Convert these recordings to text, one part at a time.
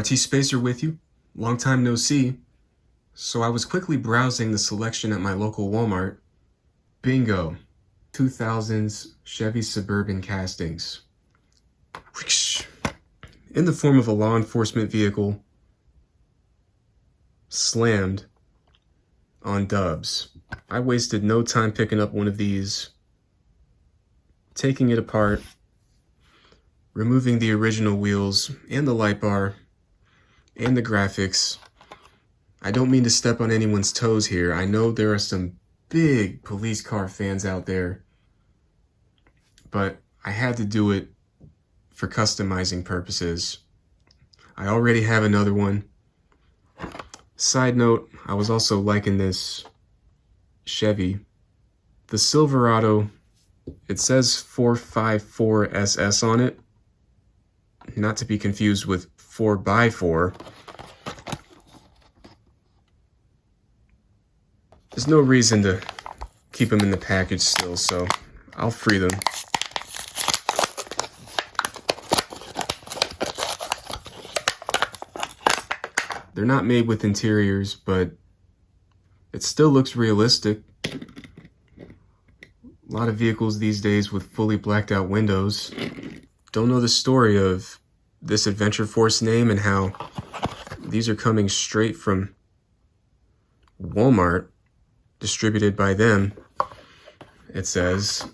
T-Spacer with you. Long time no see. So I was quickly browsing the selection at my local Walmart. Bingo. 2000s Chevy Suburban castings. In the form of a law enforcement vehicle. Slammed on dubs. I wasted no time picking up one of these, taking it apart, removing the original wheels and the light bar and the graphics. I don't mean to step on anyone's toes here. I know there are some big police car fans out there, but I had to do it for customizing purposes. I already have another one. Side note, I was also liking this Chevy. The Silverado, it says 454 SS on it. Not to be confused with 4x4. There's no reason to keep them in the package still, so I'll free them. They're not made with interiors, but it still looks realistic. A lot of vehicles these days with fully blacked out windows. Don't know the story of this Adventure Force name and how these are coming straight from Walmart, distributed by them, it says.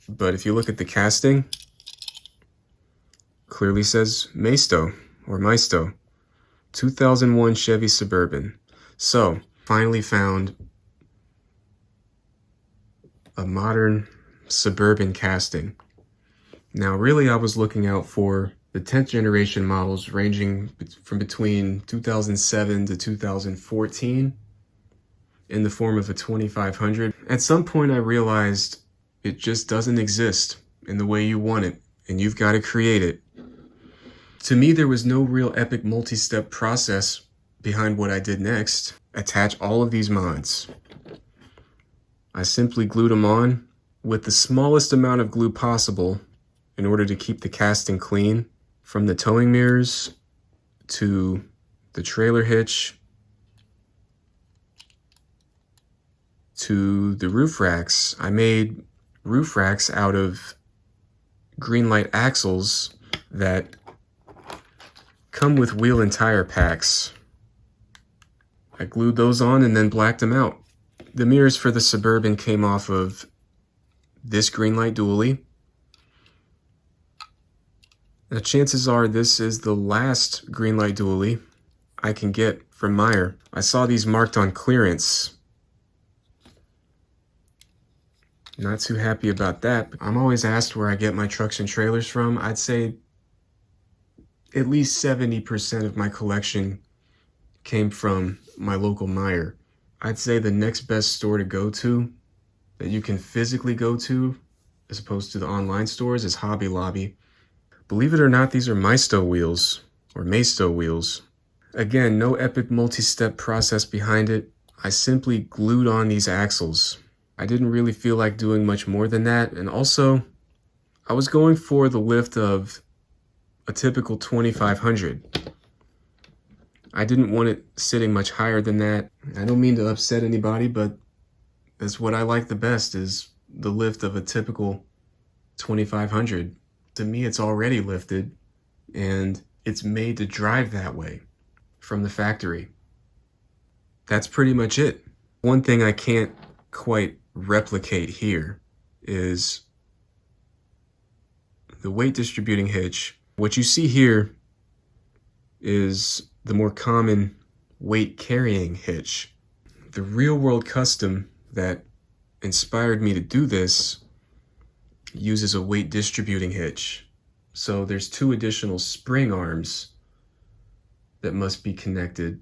But if you look at the casting, clearly says Maisto or Maisto. 2001 Chevy Suburban. So, finally found a modern Suburban casting. Now, really, I was looking out for the 10th generation models ranging from between 2007 to 2014 in the form of a 2500. At some point, I realized it just doesn't exist in the way you want it, and you've got to create it. To me, there was no real epic multi-step process behind what I did next. Attach all of these mods. I simply glued them on with the smallest amount of glue possible in order to keep the casting clean, from the towing mirrors to the trailer hitch to the roof racks. I made roof racks out of green light axles that come with wheel and tire packs. I glued those on and then blacked them out. The mirrors for the Suburban came off of this green light dually. The chances are this is the last green light dually I can get from Meyer. I saw these marked on clearance. Not too happy about that. I'm always asked where I get my trucks and trailers from. I'd say at least 70% of my collection came from my local Meijer. I'd say the next best store to go to, that you can physically go to, as opposed to the online stores, is Hobby Lobby. Believe it or not, these are Maisto wheels, or Maisto wheels. Again, no epic multi-step process behind it. I simply glued on these axles. I didn't really feel like doing much more than that, and also, I was going for the lift of a typical 2500. I didn't want it sitting much higher than that. I don't mean to upset anybody, but that's what I like the best, is the lift of a typical 2500. To me, it's already lifted, and it's made to drive that way from the factory. That's pretty much it. One thing I can't quite replicate here is the weight distributing hitch. What you see here is the more common weight carrying hitch. The real world custom that inspired me to do this uses a weight distributing hitch. So there's two additional spring arms that must be connected,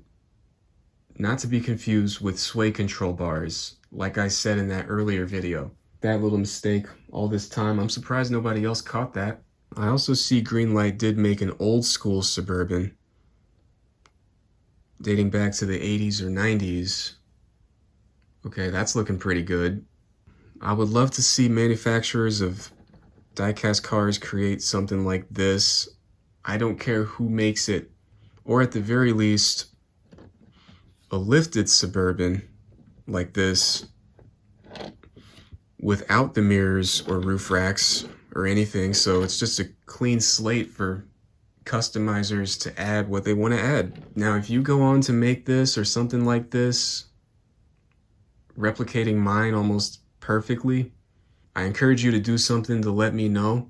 not to be confused with sway control bars, like I said in that earlier video. That little mistake all this time, I'm surprised nobody else caught that. I also see Greenlight did make an old school Suburban dating back to the 80s or 90s. Okay, that's looking pretty good. I would love to see manufacturers of diecast cars create something like this. I don't care who makes it or at the very least, a lifted Suburban like this without the mirrors or roof racks or anything. So it's just a clean slate for customizers to add what they want to add. Now, if you go on to make this or something like this, replicating mine almost perfectly, I encourage you to do something to let me know.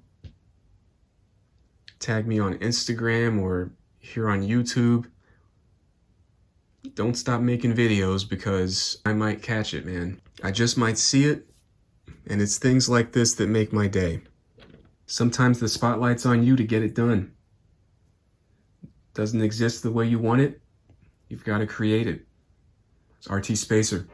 Tag me on Instagram or here on YouTube. Don't stop making videos because I might catch it, man. I just might see it, and it's things like this that make my day. Sometimes the spotlight's on you to get it done. Doesn't exist the way you want it, you've got to create it. It's RT Spacer.